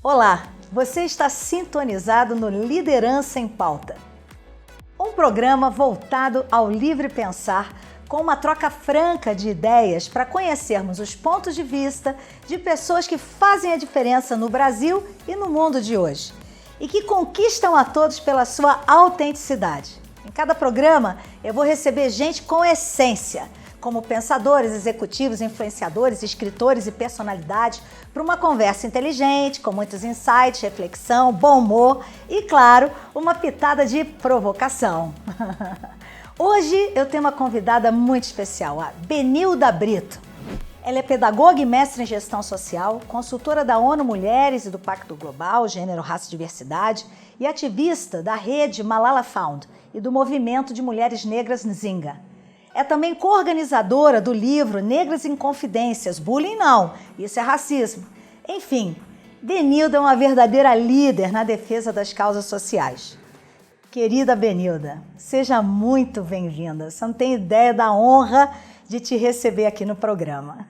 Olá, você está sintonizado no Liderança em Pauta, um programa voltado ao livre pensar, com uma troca franca de ideias para conhecermos os pontos de vista de pessoas que fazem a diferença no Brasil e no mundo de hoje e que conquistam a todos pela sua autenticidade. Em cada programa eu vou receber gente com essência, como pensadores, executivos, influenciadores, escritores e personalidades, para uma conversa inteligente, com muitos insights, reflexão, bom humor e, claro, uma pitada de provocação. Hoje eu tenho uma convidada muito especial, a Benilda Brito. Ela é pedagoga e mestre em gestão social, consultora da ONU Mulheres e do Pacto Global, Gênero, Raça e Diversidade e ativista da rede Malala Fund e do movimento de mulheres negras Nzinga. É também coorganizadora do livro Negras em Confidências, Bullying não, isso é racismo. Enfim, Benilda é uma verdadeira líder na defesa das causas sociais. Querida Benilda, seja muito bem-vinda. Você não tem ideia da honra de te receber aqui no programa.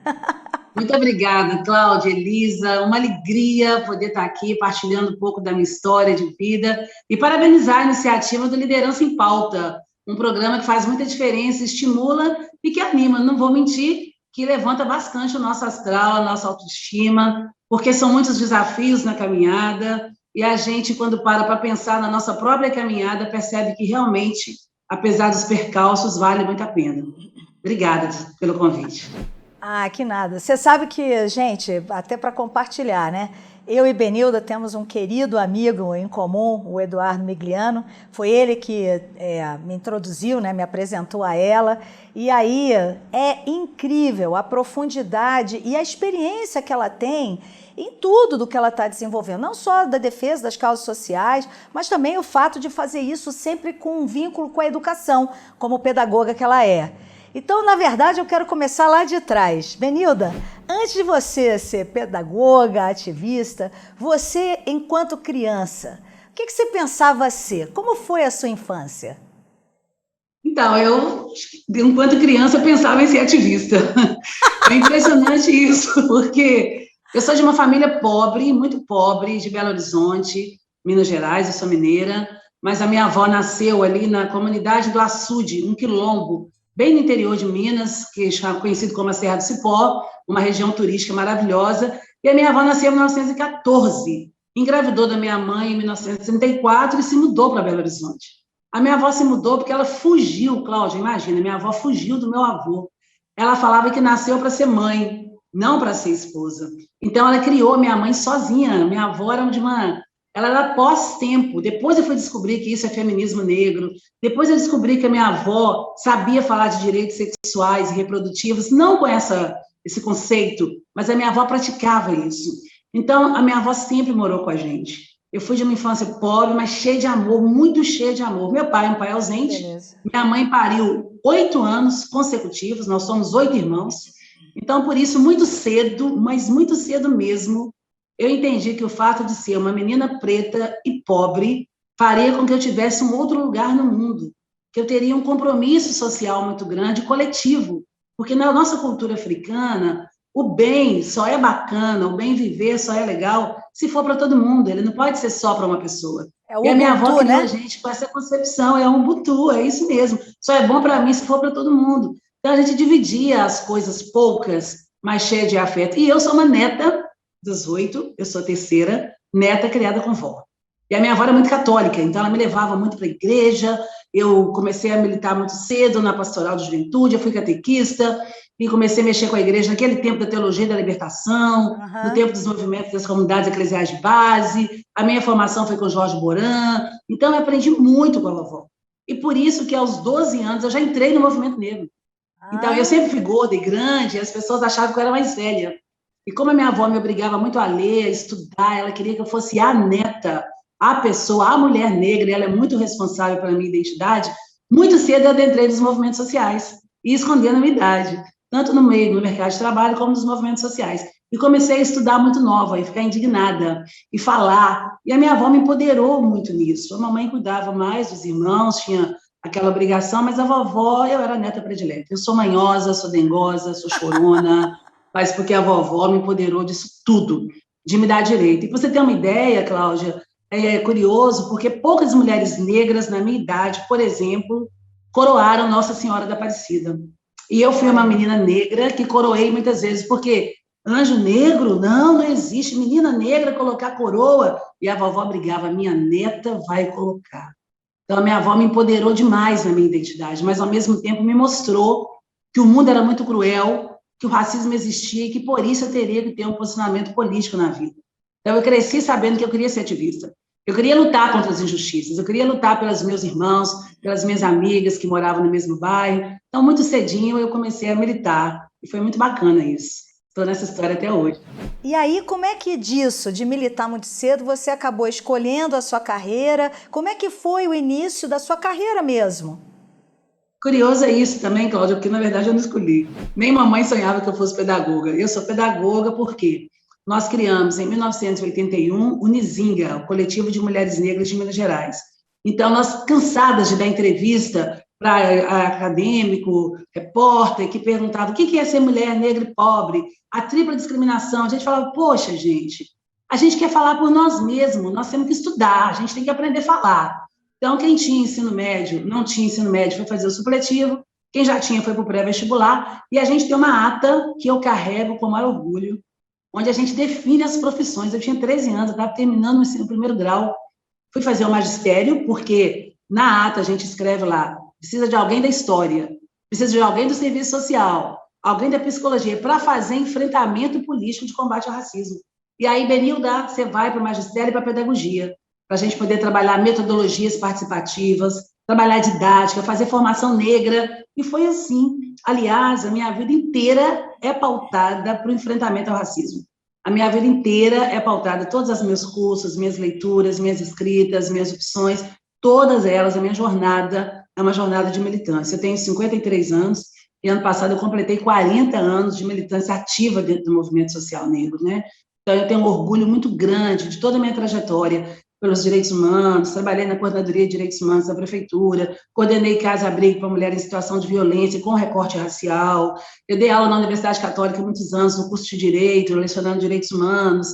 Muito obrigada, Cláudia, Elisa. Uma alegria poder estar aqui partilhando um pouco da minha história de vida e parabenizar a iniciativa do Liderança em Pauta, um programa que faz muita diferença, estimula e que anima, não vou mentir, que levanta bastante o nosso astral, a nossa autoestima, porque são muitos desafios na caminhada e a gente, quando para pensar na nossa própria caminhada, percebe que realmente, apesar dos percalços, vale muito a pena. Obrigada pelo convite. Ah, que nada. Você sabe que, gente, até para compartilhar, né? Eu e Benilda temos um querido amigo em comum, o Eduardo Migliano. Foi ele que me introduziu, né, me apresentou a ela. E aí é incrível a profundidade e a experiência que ela tem em tudo do que ela está desenvolvendo. Não só da defesa das causas sociais, mas também o fato de fazer isso sempre com um vínculo com a educação, como pedagoga que ela é. Então, na verdade, eu quero começar lá de trás. Benilda, antes de você ser pedagoga, ativista, você, enquanto criança, o que você pensava ser? Como foi a sua infância? Então, eu, enquanto criança, pensava em ser ativista. É impressionante isso, porque eu sou de uma família pobre, muito pobre, de Belo Horizonte, Minas Gerais, eu sou mineira, mas a minha avó nasceu ali na comunidade do Açude, um quilombo, bem no interior de Minas, que é conhecido como a Serra do Cipó, uma região turística maravilhosa, e a minha avó nasceu em 1914, engravidou da minha mãe em 1934 e se mudou para Belo Horizonte. A minha avó se mudou porque ela fugiu, Cláudia, imagina, minha avó fugiu do meu avô. Ela falava que nasceu para ser mãe, não para ser esposa. Então, ela criou a minha mãe sozinha. Minha avó era ela era pós-tempo. Depois eu fui descobrir que isso é feminismo negro. Depois eu descobri que a minha avó sabia falar de direitos sexuais e reprodutivos, não com esse conceito, mas a minha avó praticava isso. Então, a minha avó sempre morou com a gente. Eu fui de uma infância pobre, mas cheia de amor, muito cheia de amor. Meu pai é um pai ausente. Beleza. Minha mãe pariu 8 anos consecutivos, nós somos 8 irmãos. Então, por isso, muito cedo, mas muito cedo mesmo, eu entendi que o fato de ser uma menina preta e pobre faria com que eu tivesse um outro lugar no mundo, que eu teria um compromisso social muito grande, coletivo, porque na nossa cultura africana, o bem só é bacana, o bem viver só é legal se for para todo mundo, ele não pode ser só para uma pessoa. E a minha avó criou, né, a gente com essa concepção, é um Ubuntu, é isso mesmo, só é bom para mim se for para todo mundo. Então, a gente dividia as coisas poucas, mas cheias de afeto. E eu sou uma neta dos 8, eu sou a terceira neta criada com vó. E a minha avó era muito católica, então ela me levava muito para a igreja, eu comecei a militar muito cedo na pastoral de juventude, eu fui catequista, e comecei a mexer com a igreja naquele tempo da teologia e da libertação, no tempo dos movimentos das comunidades eclesiais de base, a minha formação foi com Jorge Boran, então eu aprendi muito com a vovó. E por isso que aos 12 anos eu já entrei no movimento negro. Então eu sempre fui gorda e grande, e as pessoas achavam que eu era mais velha. E como a minha avó me obrigava muito a ler, a estudar, ela queria que eu fosse a neta, a pessoa, a mulher negra, e ela é muito responsável pela minha identidade, muito cedo eu adentrei nos movimentos sociais, e escondendo a minha idade, tanto no mercado de trabalho, como nos movimentos sociais. E comecei a estudar muito nova, e ficar indignada, e falar. E a minha avó me empoderou muito nisso. A mamãe cuidava mais dos irmãos, tinha aquela obrigação, mas a vovó, eu era a neta predileta. Eu sou manhosa, sou dengosa, sou chorona, mas porque a vovó me empoderou disso tudo, de me dar direito. E pra você ter uma ideia, Cláudia, é curioso, porque poucas mulheres negras na minha idade, por exemplo, coroaram Nossa Senhora da Aparecida. E eu fui uma Olha. menina negra que coroei muitas vezes, porque anjo negro, não existe. Menina negra colocar coroa. E a vovó brigava, minha neta vai colocar. Então, a minha avó me empoderou demais na minha identidade, mas, ao mesmo tempo, me mostrou que o mundo era muito cruel, que o racismo existia e que, por isso, eu teria que ter um posicionamento político na vida. Então, eu cresci sabendo que eu queria ser ativista. Eu queria lutar contra as injustiças, eu queria lutar pelos meus irmãos, pelas minhas amigas que moravam no mesmo bairro. Então, muito cedinho, eu comecei a militar. E foi muito bacana isso. Estou nessa história até hoje. E aí, como é que disso, de militar muito cedo, você acabou escolhendo a sua carreira? Como é que foi o início da sua carreira mesmo? Curioso é isso também, Cláudia, porque na verdade eu não escolhi. Nem mamãe sonhava que eu fosse pedagoga. Eu sou pedagoga porque nós criamos, em 1981, o Nizinga, o Coletivo de Mulheres Negras de Minas Gerais. Então, nós, cansadas de dar entrevista para acadêmico, repórter, que perguntava o que é ser mulher negra e pobre, a tripla discriminação, a gente falava, poxa, gente, a gente quer falar por nós mesmos, nós temos que estudar, a gente tem que aprender a falar. Então, quem tinha ensino médio, não tinha ensino médio, foi fazer o supletivo, quem já tinha foi para o pré-vestibular, e a gente tem uma ata que eu carrego com maior orgulho, onde a gente define as profissões. Eu tinha 13 anos, eu estava terminando o ensino primeiro grau, fui fazer o magistério, porque na ata a gente escreve lá, precisa de alguém da história, precisa de alguém do serviço social, alguém da psicologia, para fazer enfrentamento político de combate ao racismo. E aí, Benilda, você vai para o magistério e para a pedagogia, para a gente poder trabalhar metodologias participativas, trabalhar didática, fazer formação negra, e foi assim. Aliás, a minha vida inteira é pautada para o enfrentamento ao racismo. A minha vida inteira é pautada, todos os meus cursos, minhas leituras, minhas escritas, minhas opções, todas elas, a minha jornada é uma jornada de militância. Eu tenho 53 anos, e ano passado eu completei 40 anos de militância ativa dentro do movimento social negro, né? Então, eu tenho um orgulho muito grande de toda a minha trajetória pelos direitos humanos, trabalhei na Coordenadoria de Direitos Humanos da Prefeitura, coordenei casa-abrigo para mulheres em situação de violência com recorte racial, eu dei aula na Universidade Católica há muitos anos, no curso de Direito, lecionando Direitos Humanos,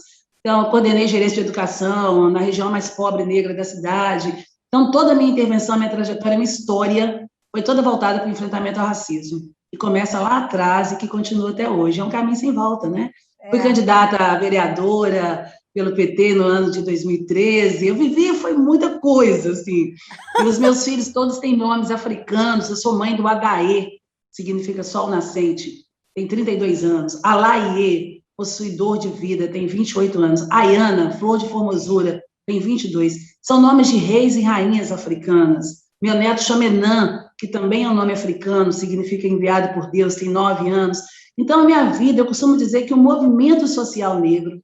então, coordenei gerência de educação na região mais pobre e negra da cidade. Então, toda a minha intervenção, a minha trajetória, a minha história foi toda voltada para o enfrentamento ao racismo, que começa lá atrás e que continua até hoje. É um caminho sem volta, né? Fui candidata a vereadora pelo PT no ano de 2013, eu vivi, foi muita coisa, assim. E os meus filhos todos têm nomes africanos, eu sou mãe do Adaê, significa sol nascente, tem 32 anos. Alaie, possuidor de vida, tem 28 anos. Ayana, flor de formosura, tem 22. São nomes de reis e rainhas africanas. Meu neto chama Enan, que também é um nome africano, significa enviado por Deus, tem 9 anos. Então, a minha vida, eu costumo dizer que o movimento social negro,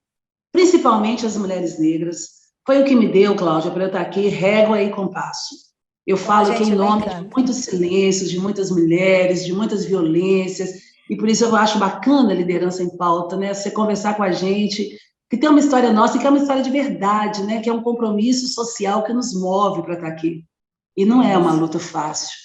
principalmente as mulheres negras, foi o que me deu, Cláudia, para eu estar aqui, régua e compasso. Eu falo que em nome de muitos silêncios, de muitas mulheres, de muitas violências, e por isso eu acho bacana a liderança em pauta, né? Você conversar com a gente, que tem uma história nossa e que é uma história de verdade, né? Que é um compromisso social que nos move para estar aqui. E não é uma luta fácil.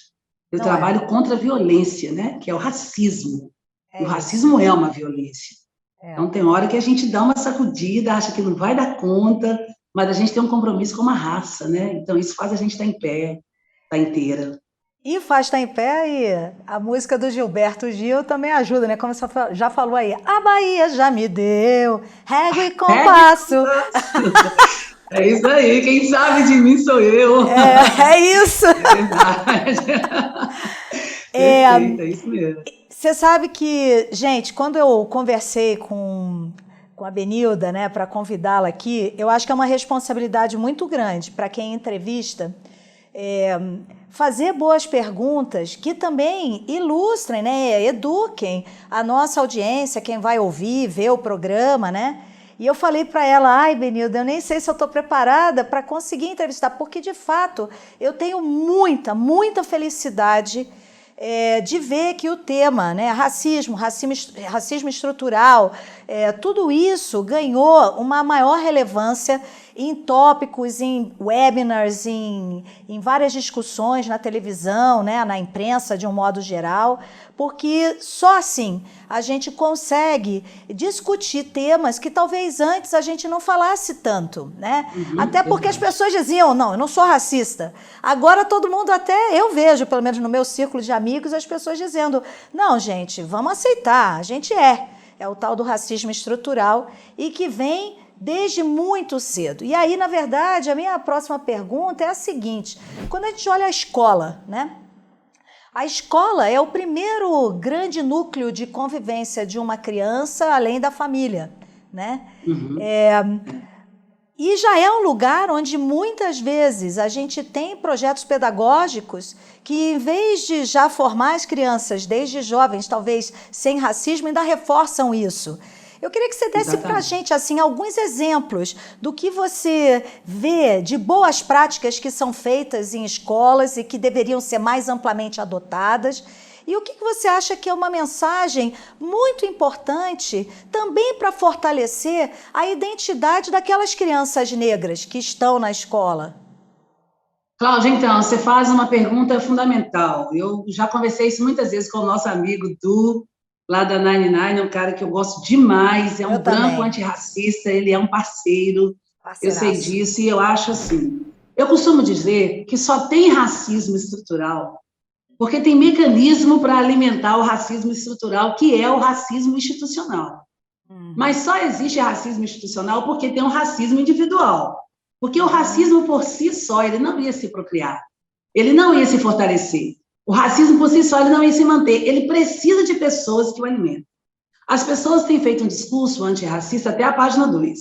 Eu trabalho contra a violência, né? Que é o racismo. O racismo é uma violência. Então, tem hora que a gente dá uma sacudida, acha que não vai dar conta, mas a gente tem um compromisso com uma raça, né? Então, isso faz a gente estar em pé, estar inteira. E faz estar em pé, e a música do Gilberto Gil também ajuda, né? Como você já falou aí, a Bahia já me deu régua e compasso. É isso aí, quem sabe de mim sou eu. É isso. É verdade. Perfeito, é isso mesmo. Você sabe que, gente, quando eu conversei com a Benilda, né, para convidá-la aqui, eu acho que é uma responsabilidade muito grande para quem entrevista, fazer boas perguntas que também ilustrem, né, eduquem a nossa audiência, quem vai ouvir, ver o programa, né? E eu falei para ela, ai, Benilda, eu nem sei se eu estou preparada para conseguir entrevistar, porque, de fato, eu tenho muita felicidade de ver que o tema, né, racismo estrutural, tudo isso ganhou uma maior relevância em tópicos, em webinars, em várias discussões na televisão, né, na imprensa de um modo geral, porque só assim a gente consegue discutir temas que talvez antes a gente não falasse tanto, né? Até porque as pessoas diziam, não, eu não sou racista. Agora todo mundo, até eu vejo, pelo menos no meu círculo de amigos, as pessoas dizendo, não, gente, vamos aceitar, a gente é o tal do racismo estrutural e que vem desde muito cedo. E aí, na verdade, a minha próxima pergunta é a seguinte, quando a gente olha a escola, né? A escola é o primeiro grande núcleo de convivência de uma criança, além da família, né? E já é um lugar onde muitas vezes a gente tem projetos pedagógicos que, em vez de já formar as crianças desde jovens, talvez sem racismo, ainda reforçam isso. Eu queria que você desse para a gente assim, alguns exemplos do que você vê de boas práticas que são feitas em escolas e que deveriam ser mais amplamente adotadas. E o que você acha que é uma mensagem muito importante também para fortalecer a identidade daquelas crianças negras que estão na escola? Cláudia, então, você faz uma pergunta fundamental. Eu já conversei isso muitas vezes com o nosso amigo Du, lá da 99, é um cara que eu gosto demais, é um branco antirracista, ele é um parceiro, eu sei disso, e eu acho assim, eu costumo dizer que só tem racismo estrutural porque tem mecanismo para alimentar o racismo estrutural, que é o racismo institucional. Mas só existe racismo institucional porque tem um racismo individual. Porque o racismo por si só, ele não ia se procriar, ele não ia se fortalecer. O racismo por si só, ele não ia se manter. Ele precisa de pessoas que o alimentem. As pessoas têm feito um discurso antirracista até a página 2.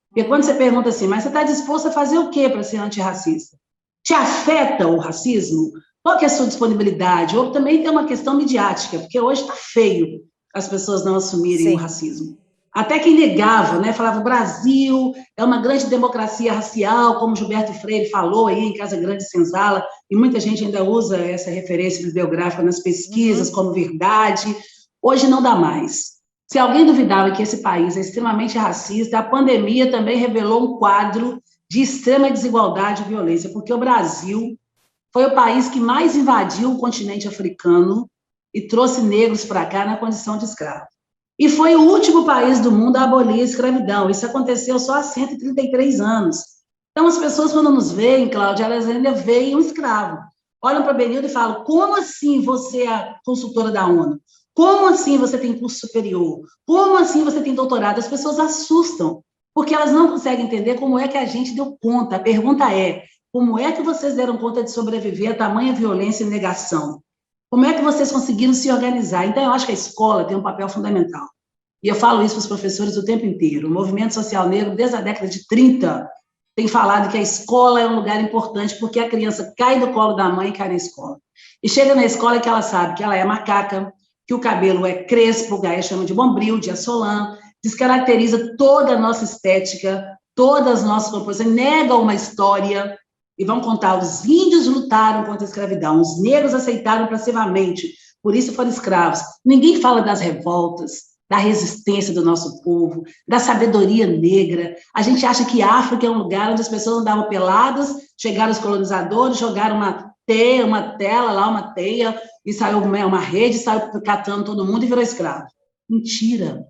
Porque quando você pergunta assim, mas você está disposto a fazer o quê para ser antirracista? Te afeta o racismo? Qual que é a sua disponibilidade? Ou também tem uma questão midiática, porque hoje está feio as pessoas não assumirem o racismo. Até quem negava, né, falava o Brasil é uma grande democracia racial, como Gilberto Freire falou aí em Casa Grande Senzala, e muita gente ainda usa essa referência bibliográfica nas pesquisas como verdade. Hoje não dá mais. Se alguém duvidava que esse país é extremamente racista, a pandemia também revelou um quadro de extrema desigualdade e violência, porque o Brasil foi o país que mais invadiu o continente africano e trouxe negros para cá na condição de escravo. E foi o último país do mundo a abolir a escravidão. Isso aconteceu só há 133 anos. Então, as pessoas, quando nos veem, Cláudia, elas ainda veem um escravo. Olham para Benilde e falam, como assim você é consultora da ONU? Como assim você tem curso superior? Como assim você tem doutorado? As pessoas assustam, porque elas não conseguem entender como é que a gente deu conta. A pergunta é, como é que vocês deram conta de sobreviver a tamanha violência e negação? Como é que vocês conseguiram se organizar? Então, eu acho que a escola tem um papel fundamental. E eu falo isso para os professores o tempo inteiro. O movimento social negro, desde a década de 30, tem falado que a escola é um lugar importante porque a criança cai do colo da mãe e cai na escola. E chega na escola que ela sabe que ela é macaca, que o cabelo é crespo, Gaia chama de bombril, de assolã, descaracteriza toda a nossa estética, todas as nossas composições, nega uma história. E vão contar, os índios lutaram contra a escravidão, os negros aceitaram passivamente, por isso foram escravos. Ninguém fala das revoltas, da resistência do nosso povo, da sabedoria negra. A gente acha que a África é um lugar onde as pessoas andavam peladas, chegaram os colonizadores, jogaram uma teia, e saiu uma rede, saiu catando todo mundo e virou escravo. Mentira.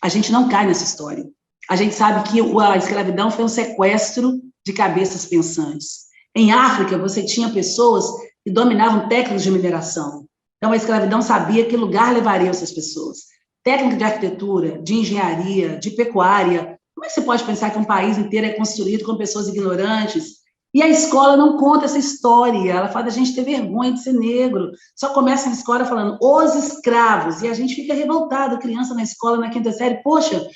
A gente não cai nessa história. A gente sabe que a escravidão foi um sequestro de cabeças pensantes. Em África, você tinha pessoas que dominavam técnicas de mineração. Então, a escravidão sabia que lugar levaria essas pessoas. Técnica de arquitetura, de engenharia, de pecuária. Como é que você pode pensar que um país inteiro é construído com pessoas ignorantes? E a escola não conta essa história. Ela faz a gente ter vergonha de ser negro. Só começa a escola falando os escravos. E a gente fica revoltado, criança na escola, na quinta série. Poxa,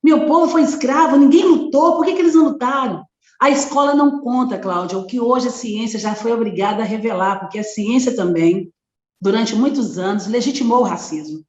meu povo foi escravo, ninguém lutou, por que eles não lutaram? A escola não conta, Cláudia, o que hoje a ciência já foi obrigada a revelar, porque a ciência também, durante muitos anos, legitimou o racismo.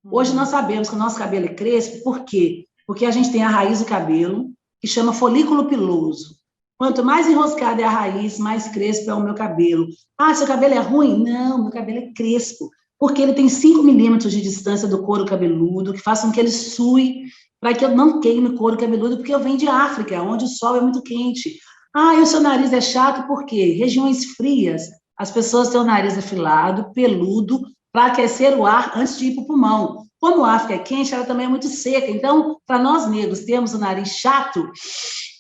Hoje nós sabemos que o nosso cabelo é crespo, por quê? Porque a gente tem a raiz do cabelo, que chama folículo piloso. Quanto mais enroscada é a raiz, mais crespo é o meu cabelo. Ah, seu cabelo é ruim? Não, meu cabelo é crespo. porque ele tem 5 milímetros de distância do couro cabeludo, que façam que ele sue, para que eu não queime o couro cabeludo, porque eu venho de África, onde o sol é muito quente. Ah, e o seu nariz é chato, por quê? Regiões frias, as pessoas têm o nariz afilado, peludo, para aquecer o ar antes de ir para o pulmão. Como a África é quente, ela também é muito seca. Então, para nós negros termos o nariz chato,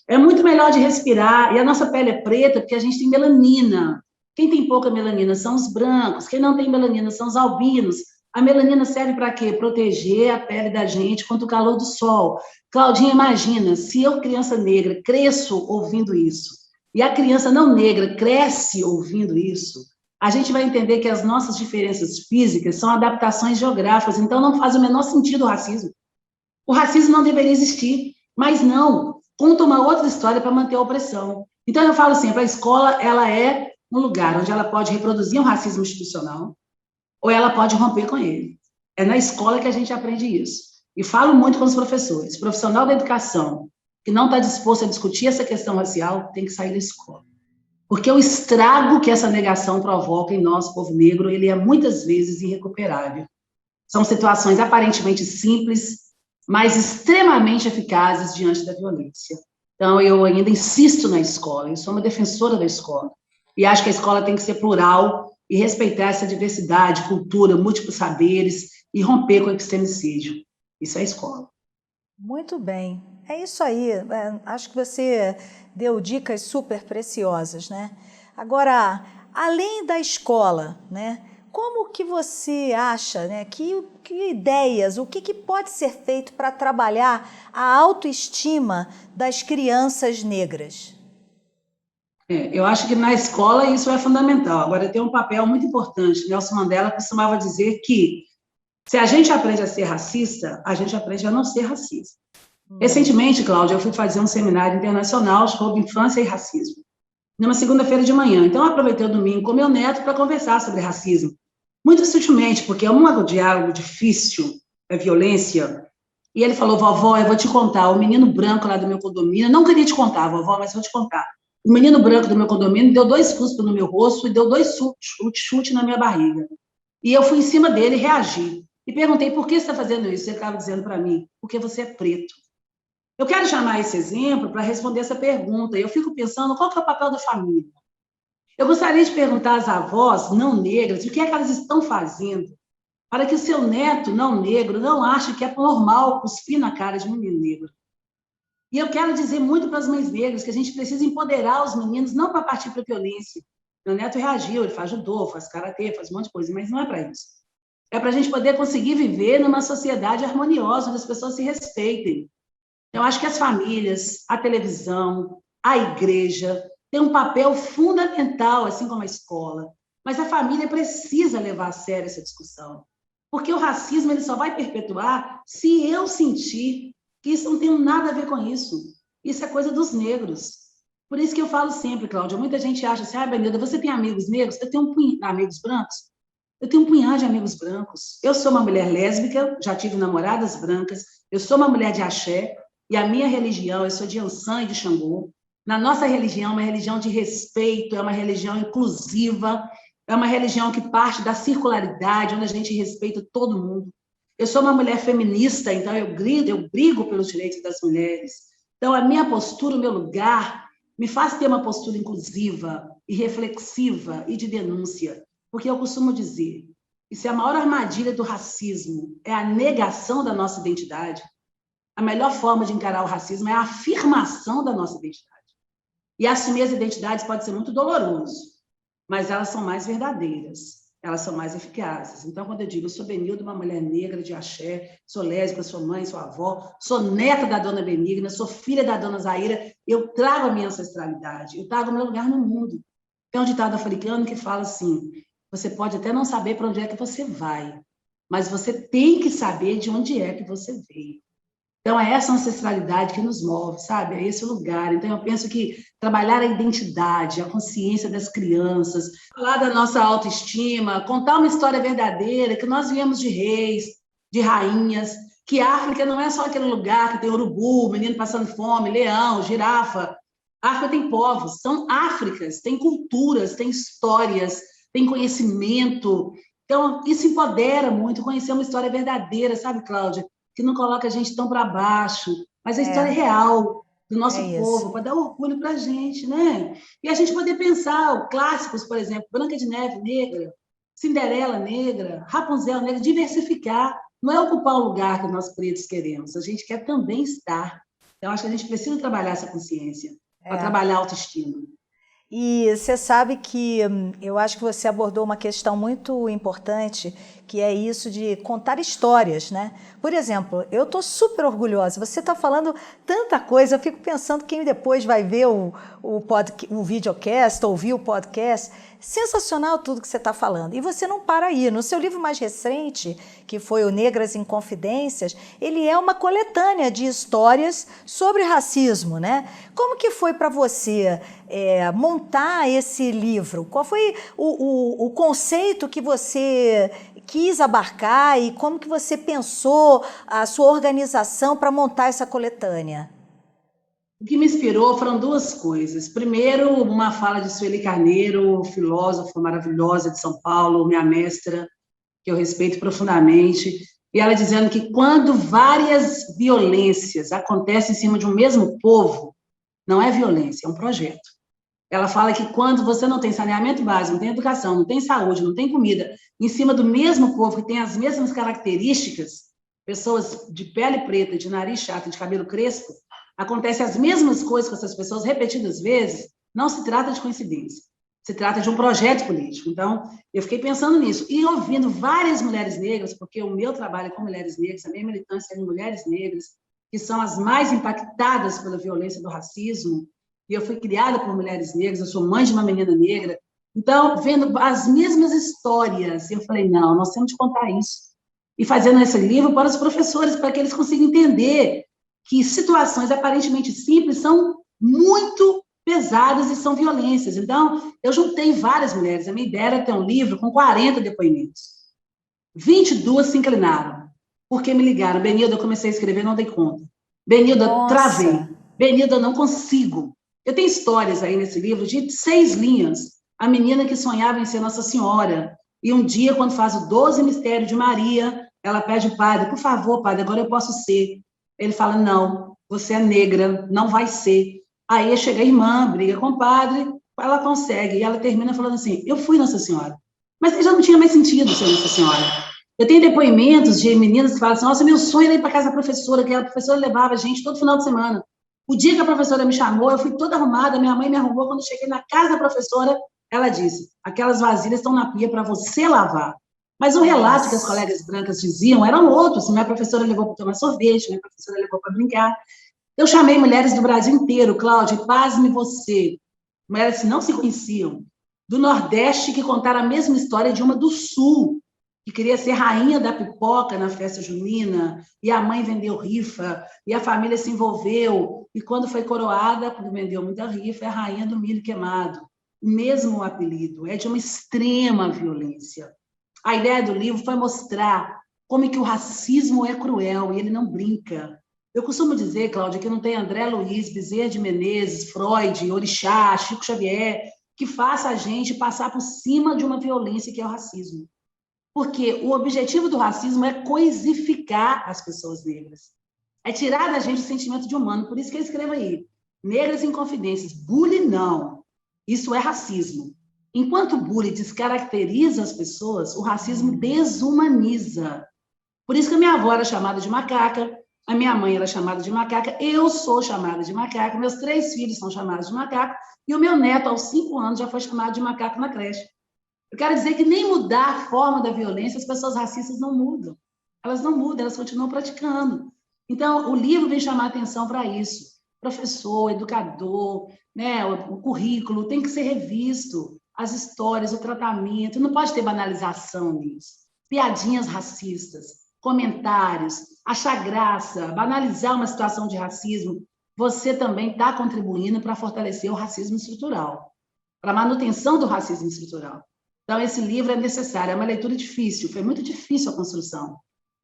é muito melhor de respirar. E a nossa pele é preta porque a gente tem melanina. Quem tem pouca melanina são os brancos. Quem não tem melanina são os albinos. A melanina serve para quê? Proteger a pele da gente contra o calor do sol. Claudinha, imagina, se eu, criança negra, cresço ouvindo isso, e a criança não negra cresce ouvindo isso, a gente vai entender que as nossas diferenças físicas são adaptações geográficas, então não faz o menor sentido o racismo. O racismo não deveria existir, mas não, conta uma outra história para manter a opressão. Então eu falo sempre, a escola ela é um lugar onde ela pode reproduzir um racismo institucional, ou ela pode romper com ele. É na escola que a gente aprende isso. E falo muito com os professores. Profissional da educação que não está disposto a discutir essa questão racial tem que sair da escola. Porque o estrago que essa negação provoca em nós, povo negro, ele é muitas vezes irrecuperável. São situações aparentemente simples, mas extremamente eficazes diante da violência. Então, eu ainda insisto na escola, eu sou uma defensora da escola. E acho que a escola tem que ser plural e respeitar essa diversidade, cultura, múltiplos saberes e romper com o extremicídio. Isso é a escola. Muito bem, é isso aí. Acho que você deu dicas super preciosas, né? Agora, além da escola, né? Como que você acha, né? Que ideias, o que pode ser feito para trabalhar a autoestima das crianças negras? Eu acho que na escola isso é fundamental. Agora, tem um papel muito importante. Nelson Mandela costumava dizer que se a gente aprende a ser racista, a gente aprende a não ser racista. Recentemente, Cláudia, eu fui fazer um seminário internacional sobre infância e racismo, numa segunda-feira de manhã. Então, eu aproveitei o domingo com meu neto para conversar sobre racismo. Muito sutilmente, porque é um diálogo difícil, é violência. E ele falou, vovó, eu vou te contar, o menino branco lá do meu condomínio, não queria te contar, vovó, mas vou te contar. O menino branco do meu condomínio deu 2 cuspos no meu rosto e deu 2 chutes na minha barriga. E eu fui em cima dele e reagi. E perguntei, por que você está fazendo isso? Ele estava dizendo para mim, porque você é preto. Eu quero chamar esse exemplo para responder essa pergunta. Eu fico pensando, qual que é o papel da família? Eu gostaria de perguntar às avós não negras o que é que elas estão fazendo para que o seu neto não negro não ache que é normal cuspir na cara de um menino negro. E eu quero dizer muito para as mães negras que a gente precisa empoderar os meninos, não para partir para a violência. Meu neto reagiu, ele faz judô, faz karatê, faz um monte de coisa, mas não é para isso. É para a gente poder conseguir viver numa sociedade harmoniosa, onde as pessoas se respeitem. Eu acho que as famílias, a televisão, a igreja têm um papel fundamental, assim como a escola. Mas a família precisa levar a sério essa discussão. Porque o racismo ele só vai perpetuar se eu sentir que isso não tem nada a ver com isso. Isso é coisa dos negros. Por isso que eu falo sempre, Cláudia, muita gente acha assim, Benilda, você tem amigos negros? Eu tenho amigos brancos? Eu tenho um punhado de amigos brancos. Eu sou uma mulher lésbica, já tive namoradas brancas, eu sou uma mulher de axé, e a minha religião, eu sou de Ançã e de Xangô. Na nossa religião, é uma religião de respeito, é uma religião inclusiva, é uma religião que parte da circularidade, onde a gente respeita todo mundo. Eu sou uma mulher feminista, então eu brigo pelos direitos das mulheres. Então, a minha postura, o meu lugar, me faz ter uma postura inclusiva e reflexiva e de denúncia. Porque eu costumo dizer que se a maior armadilha do racismo é a negação da nossa identidade, a melhor forma de encarar o racismo é a afirmação da nossa identidade. E assumir as identidades pode ser muito doloroso, mas elas são mais verdadeiras, elas são mais eficazes. Então, quando eu digo, eu sou Benilda, uma mulher negra de axé, sou lésbica, sou mãe, sou avó, sou neta da dona Benigna, sou filha da dona Zaira, eu trago a minha ancestralidade, eu trago o meu lugar no mundo. Tem um ditado africano que fala assim, você pode até não saber para onde é que você vai, mas você tem que saber de onde é que você veio. Então, é essa ancestralidade que nos move, sabe? É esse o lugar. Então, eu penso que trabalhar a identidade, a consciência das crianças, falar da nossa autoestima, contar uma história verdadeira, que nós viemos de reis, de rainhas, que a África não é só aquele lugar que tem urubu, menino passando fome, leão, girafa. A África tem povos, são Áfricas, tem culturas, tem histórias, tem conhecimento, Então, isso empodera muito, conhecer uma história verdadeira, sabe, Cláudia? Que não coloca a gente tão para baixo, mas a história real do É nosso isso. povo, para dar orgulho para a gente, né? E a gente poder pensar, clássicos, por exemplo, Branca de Neve negra, Cinderela negra, Rapunzel negra, diversificar. Não é ocupar o lugar que nós pretos queremos, a gente quer também estar. Então, acho que a gente precisa trabalhar essa consciência, para É. trabalhar a autoestima. E você sabe que eu acho que você abordou uma questão muito importante, que é isso de contar histórias, né? Por exemplo, eu estou super orgulhosa. Você está falando tanta coisa, eu fico pensando quem depois vai ver o videocast, ouvir o podcast. Sensacional tudo que você está falando. E você não para aí. No seu livro mais recente, que foi o Negras em Confidências, ele é uma coletânea de histórias sobre racismo, né? Como que foi para você montar esse livro? Qual foi o conceito que você quis abarcar e como que você pensou a sua organização para montar essa coletânea? O que me inspirou foram duas coisas. Primeiro, uma fala de Sueli Carneiro, filósofa maravilhosa de São Paulo, minha mestra, que eu respeito profundamente, e ela dizendo que quando várias violências acontecem em cima de um mesmo povo, não é violência, é um projeto. Ela fala que quando você não tem saneamento básico, não tem educação, não tem saúde, não tem comida, em cima do mesmo povo que tem as mesmas características, pessoas de pele preta, de nariz chato, de cabelo crespo, acontecem as mesmas coisas com essas pessoas repetidas vezes, não se trata de coincidência. Se trata de um projeto político. Então, eu fiquei pensando nisso. E ouvindo várias mulheres negras, porque o meu trabalho é com mulheres negras, a minha militância é com mulheres negras, que são as mais impactadas pela violência do racismo, e eu fui criada por mulheres negras, eu sou mãe de uma menina negra. Então, vendo as mesmas histórias, eu falei, não, nós temos de contar isso. E fazendo esse livro para os professores, para que eles consigam entender que situações aparentemente simples são muito pesadas e são violências. Então, eu juntei várias mulheres. A minha ideia era ter um livro com 40 depoimentos. 22 se inclinaram, porque me ligaram. Benilda, eu comecei a escrever, não dei conta. Benilda, travei. Nossa. Benilda, eu não consigo. Eu tenho histórias aí nesse livro de 6 linhas. A menina que sonhava em ser Nossa Senhora. E um dia, quando faz o 12 Mistério de Maria, ela pede ao padre, por favor, padre, agora eu posso ser. Ele fala, não, você é negra, não vai ser. Aí chega a irmã, briga com o padre, ela consegue. E ela termina falando assim, eu fui Nossa Senhora. Mas já não tinha mais sentido ser Nossa Senhora. Eu tenho depoimentos de meninas que falam assim, nossa, meu sonho era ir para casa da professora, que a professora levava a gente todo final de semana. O dia que a professora me chamou, eu fui toda arrumada, minha mãe me arrumou, quando eu cheguei na casa da professora, ela disse, aquelas vasilhas estão na pia para você lavar. Mas o relato que as colegas brancas diziam eram outros, minha professora levou para tomar sorvete, minha professora levou para brincar. Eu chamei mulheres do Brasil inteiro, Cláudia, pasme você, mulheres que não se conheciam, do Nordeste, que contaram a mesma história de uma do Sul, que queria ser rainha da pipoca na festa junina, e a mãe vendeu rifa, e a família se envolveu, e quando foi coroada, porque vendeu muita rifa, é a rainha do milho queimado. O mesmo apelido, é de uma extrema violência. A ideia do livro foi mostrar como é que o racismo é cruel, e ele não brinca. Eu costumo dizer, Cláudia, que não tem André Luiz, Bezerra de Menezes, Freud, Orixá, Chico Xavier, que faça a gente passar por cima de uma violência que é o racismo. Porque o objetivo do racismo é coisificar as pessoas negras. É tirar da gente o sentimento de humano. Por isso que eu escrevo aí, negras em confidências. Bullying, não. Isso é racismo. Enquanto o bullying descaracteriza as pessoas, o racismo desumaniza. Por isso que a minha avó era chamada de macaca, a minha mãe era chamada de macaca, eu sou chamada de macaca, meus 3 filhos são chamados de macaco, e o meu neto, aos 5 anos, já foi chamado de macaco na creche. Eu quero dizer que nem mudar a forma da violência, as pessoas racistas não mudam. Elas não mudam, elas continuam praticando. Então, o livro vem chamar atenção para isso. Professor, educador, né, o currículo tem que ser revisto, as histórias, o tratamento, não pode ter banalização nisso. Piadinhas racistas, comentários, achar graça, banalizar uma situação de racismo, você também está contribuindo para fortalecer o racismo estrutural, para a manutenção do racismo estrutural. Então, esse livro é necessário, é uma leitura difícil, foi muito difícil a construção,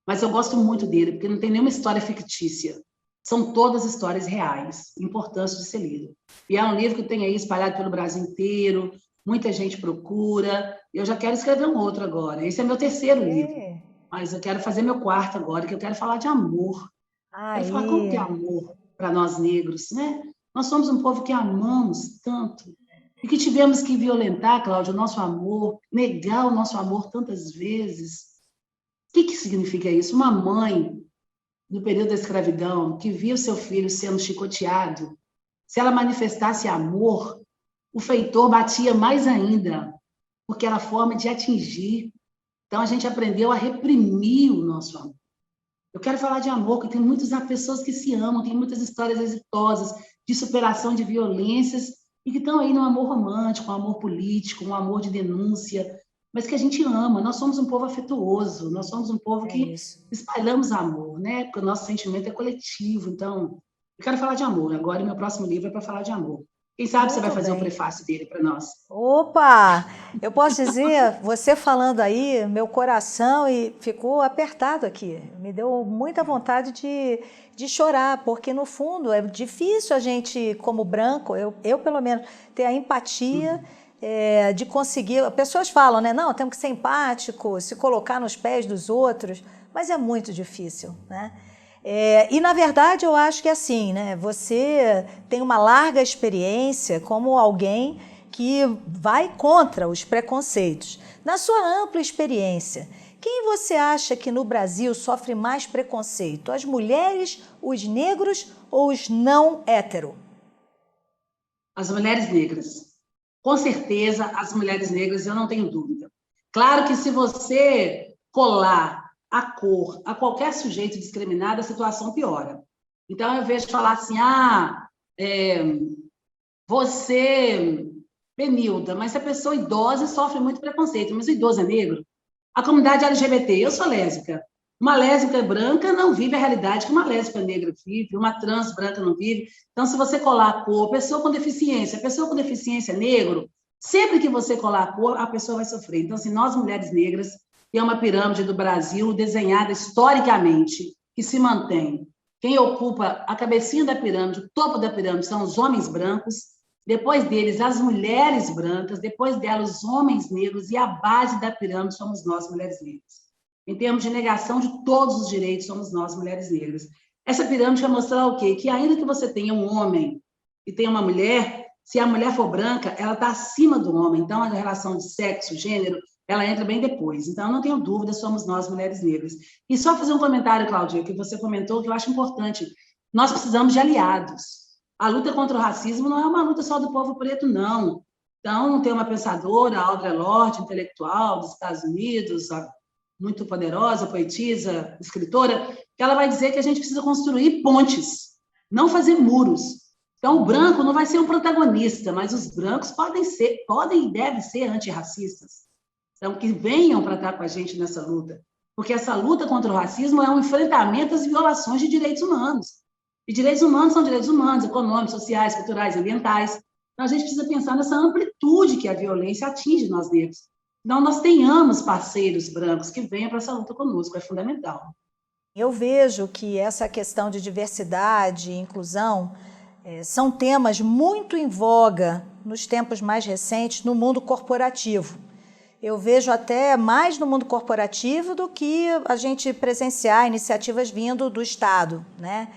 mas eu gosto muito dele, porque não tem nenhuma história fictícia, são todas histórias reais, importantes de ser lido. E é um livro que tem aí espalhado pelo Brasil inteiro, muita gente procura. Eu já quero escrever um outro agora. Esse é meu terceiro livro, É. mas eu quero fazer meu quarto agora, que eu quero falar de amor. Quero falar como que é Aí, amor para nós negros, né? Nós somos um povo que amamos tanto e que tivemos que violentar, Cláudia, o nosso amor, negar o nosso amor tantas vezes. O que significa isso? Uma mãe, no período da escravidão, que via o seu filho sendo chicoteado, se ela manifestasse amor, o feitor batia mais ainda, porque era a forma de atingir. Então, a gente aprendeu a reprimir o nosso amor. Eu quero falar de amor, porque tem muitas pessoas que se amam, tem muitas histórias exitosas de superação de violências e que estão aí no amor romântico, um amor político, um amor de denúncia, mas que a gente ama. Nós somos um povo afetuoso, nós somos um povo é que isso. espalhamos amor, né? Porque o nosso sentimento é coletivo. Então, eu quero falar de amor agora, e meu próximo livro é para falar de amor. Quem sabe você vai Muito fazer o bem. prefácio dele para nós? Opa! Eu posso dizer, você falando aí, meu coração ficou apertado aqui. Me deu muita vontade de chorar, porque no fundo é difícil a gente, como branco, eu pelo menos, ter a empatia de conseguir. Pessoas falam, né? Não, temos que ser empático, se colocar nos pés dos outros, mas é muito difícil, né? E na verdade eu acho que é assim, né? Você tem uma larga experiência como alguém que vai contra os preconceitos. Na sua ampla experiência, quem você acha que no Brasil sofre mais preconceito? As mulheres, os negros ou os não hétero? As mulheres negras. Com certeza, as mulheres negras, eu não tenho dúvida. Claro que se você colar a cor a qualquer sujeito discriminado, a situação piora. Então, eu vejo falar assim, você, Benilda, mas se a pessoa idosa sofre muito preconceito, mas o idoso é negro, a comunidade LGBT, eu sou lésbica. Uma lésbica branca não vive a realidade que uma lésbica negra vive, uma trans branca não vive. Então, se você colar a cor, pessoa com deficiência negro, sempre que você colar a cor, a pessoa vai sofrer. Então, assim, nós, mulheres negras, tem uma pirâmide do Brasil desenhada historicamente, que se mantém. Quem ocupa a cabecinha da pirâmide, o topo da pirâmide, são os homens brancos, depois deles, as mulheres brancas, depois delas, os homens negros, e a base da pirâmide somos nós, mulheres negras. Em termos de negação de todos os direitos, somos nós, mulheres negras. Essa pirâmide vai mostrar o quê? Que ainda que você tenha um homem e tenha uma mulher, se a mulher for branca, ela está acima do homem. Então, a relação de sexo, gênero, ela entra bem depois. Então, não tenho dúvida, somos nós, mulheres negras. E só fazer um comentário, Cláudia, que você comentou, que eu acho importante. Nós precisamos de aliados. A luta contra o racismo não é uma luta só do povo preto, não. Então, tem uma pensadora, Audre Lorde, intelectual dos Estados Unidos, muito poderosa, poetisa, escritora, que ela vai dizer que a gente precisa construir pontes, não fazer muros. Então, o branco não vai ser um protagonista, mas os brancos podem e devem ser antirracistas. Então, que venham para estar com a gente nessa luta, porque essa luta contra o racismo é um enfrentamento às violações de direitos humanos. E direitos humanos são direitos humanos, econômicos, sociais, culturais, ambientais. Então, a gente precisa pensar nessa amplitude que a violência atinge nós negros. Então, nós tenhamos parceiros brancos que venham para essa luta conosco, é fundamental. Eu vejo que essa questão de diversidade e inclusão são temas muito em voga nos tempos mais recentes no mundo corporativo. Eu vejo até mais no mundo corporativo do que a gente presenciar iniciativas vindo do Estado, né?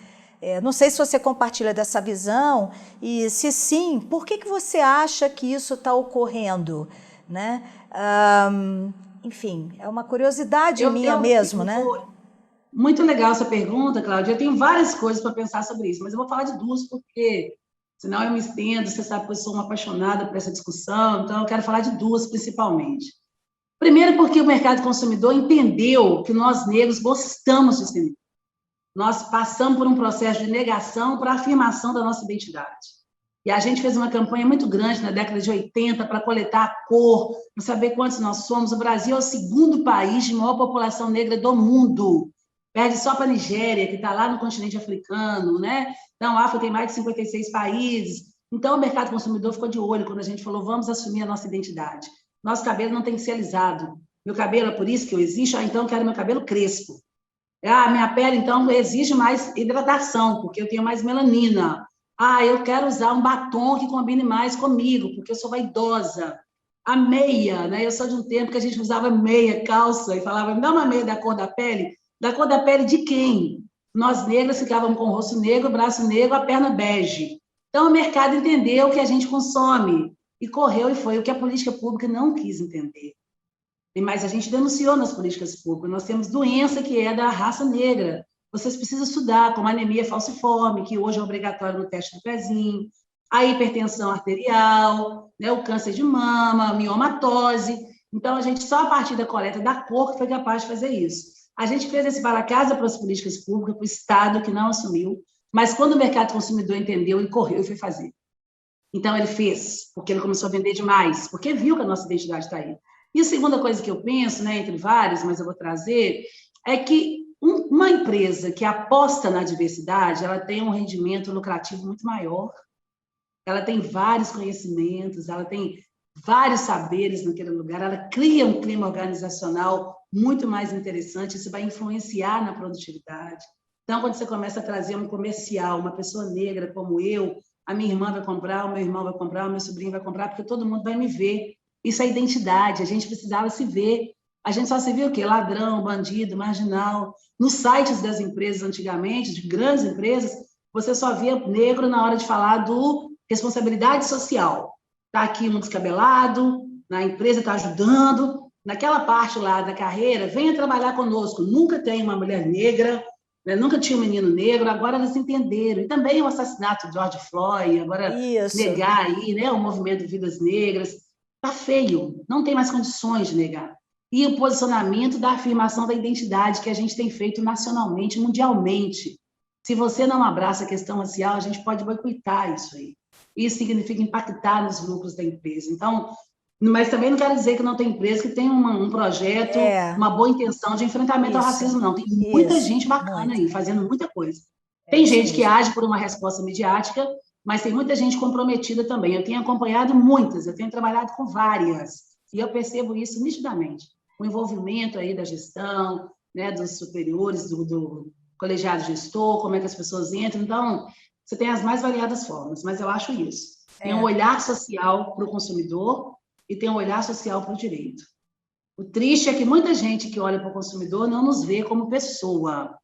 Não sei se você compartilha dessa visão e, se sim, por que você acha que isso está ocorrendo, né? Enfim, é uma curiosidade minha mesmo, né? Muito legal essa pergunta, Cláudia. Eu tenho várias coisas para pensar sobre isso, mas eu vou falar de duas porque senão eu me estendo. Você sabe que eu sou uma apaixonada por essa discussão, então eu quero falar de duas principalmente. Primeiro, porque o mercado consumidor entendeu que nós negros gostamos de ser. Nós passamos por um processo de negação para a afirmação da nossa identidade. E a gente fez uma campanha muito grande na década de 80 para coletar a cor, para saber quantos nós somos. O Brasil é o segundo país de maior população negra do mundo. Perde só para a Nigéria, que está lá no continente africano, né? Então, a África tem mais de 56 países. Então, o mercado consumidor ficou de olho quando a gente falou, vamos assumir a nossa identidade. Nosso cabelo não tem que ser alisado. Meu cabelo é por isso que eu existo, então eu quero meu cabelo crespo. Minha pele, então, exige mais hidratação, porque eu tenho mais melanina. Eu quero usar um batom que combine mais comigo, porque eu sou vaidosa. A meia, né? Eu sou de um tempo que a gente usava meia, calça, e falava, me dá uma meia da cor da pele. Da cor da pele de quem? Nós negras ficávamos com o rosto negro, o braço negro, a perna bege. Então, o mercado entendeu o que a gente consome e correu e foi o que a política pública não quis entender. Mas a gente denunciou nas políticas públicas. Nós temos doença que é da raça negra. Vocês precisam estudar, como a anemia falciforme, que hoje é obrigatório no teste do pezinho, a hipertensão arterial, né, o câncer de mama, a miomatose. Então, a gente, só a partir da coleta da cor, que foi capaz de fazer isso. A gente fez esse para-casa para as políticas públicas, para o Estado, que não assumiu, mas quando o mercado consumidor entendeu, ele correu e foi fazer. Então, ele fez, porque ele começou a vender demais, porque viu que a nossa identidade está aí. E a segunda coisa que eu penso, né, entre várias, mas eu vou trazer, é que uma empresa que aposta na diversidade, ela tem um rendimento lucrativo muito maior, ela tem vários conhecimentos, ela tem vários saberes naquele lugar, ela cria um clima organizacional muito mais interessante, isso vai influenciar na produtividade. Então, quando você começa a trazer um comercial, uma pessoa negra como eu, a minha irmã vai comprar, o meu irmão vai comprar, o meu sobrinho vai comprar, porque todo mundo vai me ver. Isso é identidade, a gente precisava se ver. A gente só se via o quê? Ladrão, bandido, marginal. Nos sites das empresas antigamente, de grandes empresas, você só via negro na hora de falar do responsabilidade social. Está aqui um descabelado, na empresa está ajudando, naquela parte lá da carreira, venha trabalhar conosco. Nunca tem uma mulher negra, né? Nunca tinha um menino negro, agora eles entenderam. E também o assassinato de George Floyd, agora negar aí, né, o movimento Vidas Negras. Está feio, não tem mais condições de negar. E o posicionamento da afirmação da identidade que a gente tem feito nacionalmente, mundialmente. Se você não abraça a questão racial, a gente pode boicotar isso aí. Isso significa impactar nos lucros da empresa. Então, mas também não quero dizer que não tem empresa que tem um projeto, uma boa intenção de enfrentamento ao racismo, não. Tem muita gente bacana aí, fazendo muita coisa. Tem gente que age por uma resposta midiática, mas tem muita gente comprometida também. Eu tenho acompanhado muitas, eu tenho trabalhado com várias, e eu percebo isso nitidamente. O envolvimento aí da gestão, né, dos superiores, do colegiado gestor, como é que as pessoas entram. Então, você tem as mais variadas formas, mas eu acho isso. Tem um olhar social para o consumidor e tem um olhar social para o direito. O triste é que muita gente que olha para o consumidor não nos vê como pessoa,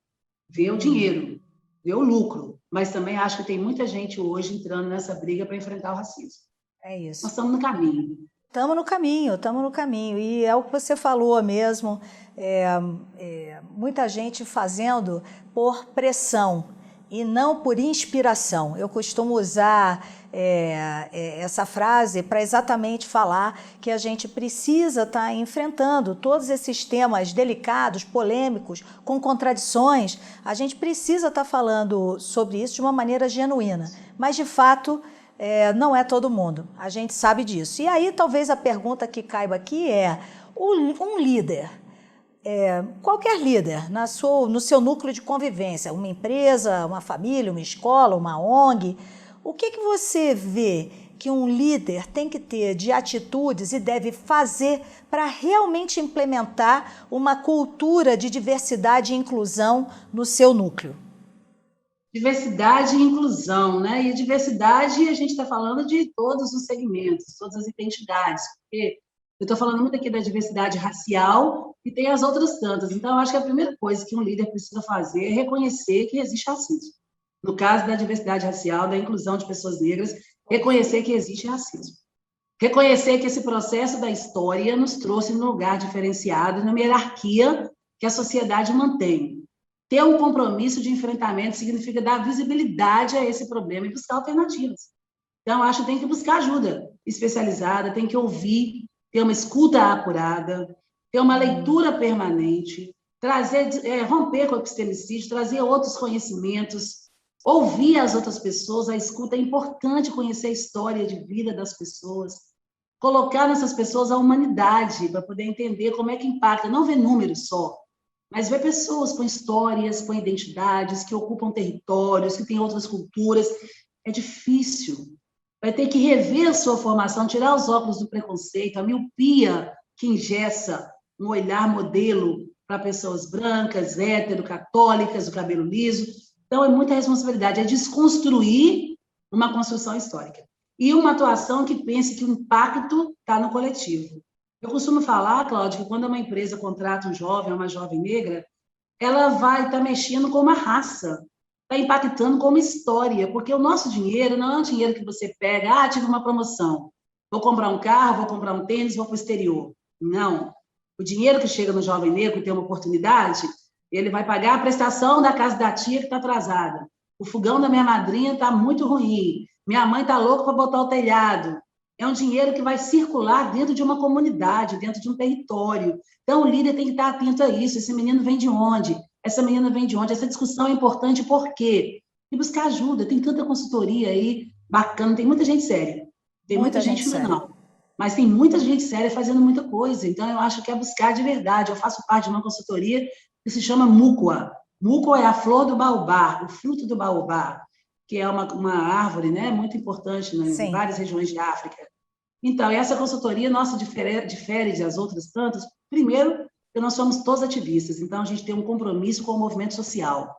vê o dinheiro, vê o lucro, mas também acho que tem muita gente hoje entrando nessa briga para enfrentar o racismo. É isso. Nós estamos no caminho. Estamos no caminho. E é o que você falou mesmo, muita gente fazendo por pressão e não por inspiração. Eu costumo usar essa frase para exatamente falar que a gente precisa estar enfrentando todos esses temas delicados, polêmicos, com contradições. A gente precisa estar falando sobre isso de uma maneira genuína, mas de fato não é todo mundo, a gente sabe disso. E aí talvez a pergunta que caiba aqui é, um líder, qualquer líder, no seu núcleo de convivência, uma empresa, uma família, uma escola, uma ONG, o que você vê que um líder tem que ter de atitudes e deve fazer para realmente implementar uma cultura de diversidade e inclusão no seu núcleo? Diversidade e inclusão, né? E diversidade, a gente está falando de todos os segmentos, todas as identidades, porque eu estou falando muito aqui da diversidade racial e tem as outras tantas. Então, eu acho que a primeira coisa que um líder precisa fazer é reconhecer que existe racismo. No caso da diversidade racial, da inclusão de pessoas negras, reconhecer que existe racismo. Reconhecer que esse processo da história nos trouxe num lugar diferenciado, numa hierarquia que a sociedade mantém. Ter um compromisso de enfrentamento significa dar visibilidade a esse problema e buscar alternativas. Então, acho que tem que buscar ajuda especializada, tem que ouvir, ter uma escuta apurada, ter uma leitura permanente, romper com o epistemicídio, trazer outros conhecimentos, ouvir as outras pessoas. A escuta é importante, conhecer a história de vida das pessoas, colocar nessas pessoas a humanidade para poder entender como é que impacta, não ver números só, mas ver pessoas com histórias, com identidades, que ocupam territórios, que têm outras culturas. É difícil. Vai ter que rever a sua formação, tirar os óculos do preconceito, a miopia que engessa um olhar modelo para pessoas brancas, hétero, católicas, o cabelo liso. Então, é muita responsabilidade, é desconstruir uma construção histórica. e uma atuação que pense que o impacto está no coletivo. Eu costumo falar, Cláudia, que quando uma empresa contrata um jovem, uma jovem negra, ela vai estar mexendo com uma raça, está impactando com uma história, porque o nosso dinheiro não é um dinheiro que você pega, tive uma promoção, vou comprar um carro, vou comprar um tênis, vou para o exterior. Não. O dinheiro que chega no jovem negro e tem uma oportunidade, ele vai pagar a prestação da casa da tia que está atrasada. O fogão da minha madrinha está muito ruim. Minha mãe está louca para botar o telhado. É um dinheiro que vai circular dentro de uma comunidade, dentro de um território. Então, o líder tem que estar atento a isso. Esse menino vem de onde? Essa menina vem de onde? Essa discussão é importante por quê? E buscar ajuda. Tem tanta consultoria aí bacana, tem muita gente séria. Tem muita gente não. Mas tem muita gente séria fazendo muita coisa. Então, eu acho que é buscar de verdade. Eu faço parte de uma consultoria que se chama Mucua. Mucua é a flor do baobá, o fruto do baobá, que é uma árvore, né, muito importante em várias regiões de África. Então, essa consultoria nossa difere das outras tantas, primeiro, porque nós somos todos ativistas, então a gente tem um compromisso com o movimento social.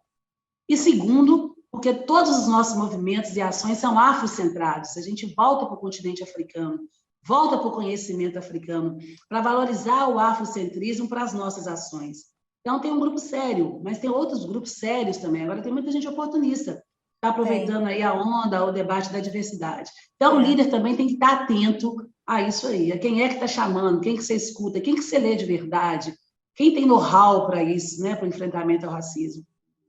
E segundo, porque todos os nossos movimentos e ações são afrocentrados, a gente volta para o continente africano, volta para o conhecimento africano, para valorizar o afrocentrismo para as nossas ações. Então, tem um grupo sério, mas tem outros grupos sérios também. Agora, tem muita gente oportunista, está aproveitando aí a onda, o debate da diversidade. Então, o líder também tem que estar atento a isso aí, a quem é que está chamando, quem que você escuta, quem que você lê de verdade, quem tem know-how para isso, né, para o enfrentamento ao racismo.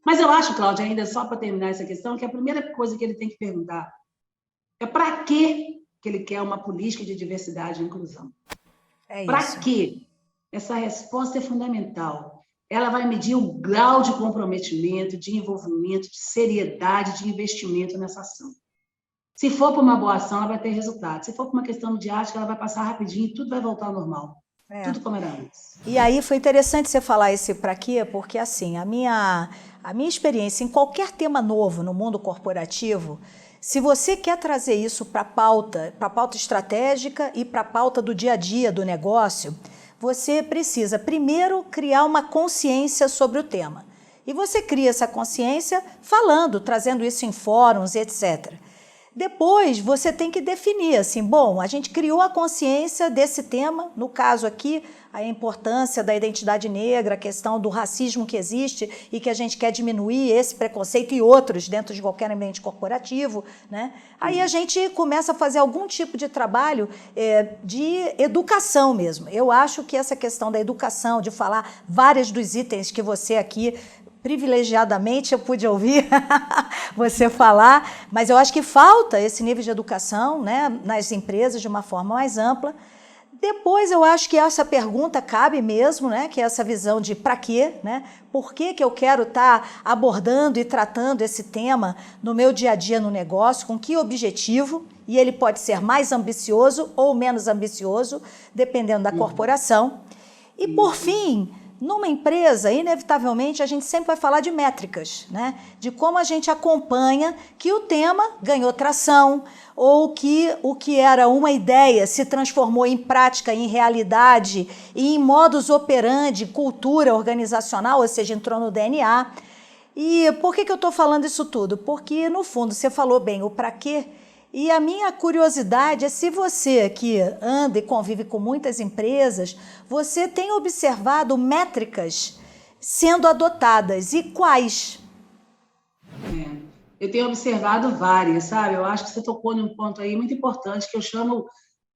Mas eu acho, Cláudia, ainda só para terminar essa questão, que a primeira coisa que ele tem que perguntar é para que ele quer uma política de diversidade e inclusão. Para quê? Essa resposta é fundamental. Ela vai medir o grau de comprometimento, de envolvimento, de seriedade, de investimento nessa ação. Se for para uma boa ação, ela vai ter resultado. Se for para uma questão midiática, ela vai passar rapidinho e tudo vai voltar ao normal. Tudo como era antes. E aí foi interessante você falar esse para quê, porque assim, a minha experiência em qualquer tema novo no mundo corporativo, se você quer trazer isso para a pauta estratégica e para a pauta do dia a dia do negócio, você precisa primeiro criar uma consciência sobre o tema. E você cria essa consciência falando, trazendo isso em fóruns, etc. Depois, você tem que definir, assim, bom, a gente criou a consciência desse tema, no caso aqui, a importância da identidade negra, a questão do racismo que existe e que a gente quer diminuir esse preconceito e outros dentro de qualquer ambiente corporativo, né? Aí a gente começa a fazer algum tipo de trabalho de educação mesmo. Eu acho que essa questão da educação, de falar vários dos itens que você aqui privilegiadamente eu pude ouvir você falar, mas eu acho que falta esse nível de educação, né, nas empresas de uma forma mais ampla. Depois eu acho que essa pergunta cabe mesmo, né, que é essa visão de para quê, né? Por que eu quero estar abordando e tratando esse tema no meu dia a dia no negócio, com que objetivo? E ele pode ser mais ambicioso ou menos ambicioso, dependendo da corporação. E por fim, numa empresa, inevitavelmente, a gente sempre vai falar de métricas, né? De como a gente acompanha que o tema ganhou tração ou que o que era uma ideia se transformou em prática, em realidade e em modus operandi, cultura organizacional, ou seja, entrou no DNA. E por que eu estou falando isso tudo? Porque, no fundo, você falou bem o para quê. E a minha curiosidade é se você que anda e convive com muitas empresas, você tem observado métricas sendo adotadas e quais? Eu tenho observado várias, sabe? Eu acho que você tocou num ponto aí muito importante que eu chamo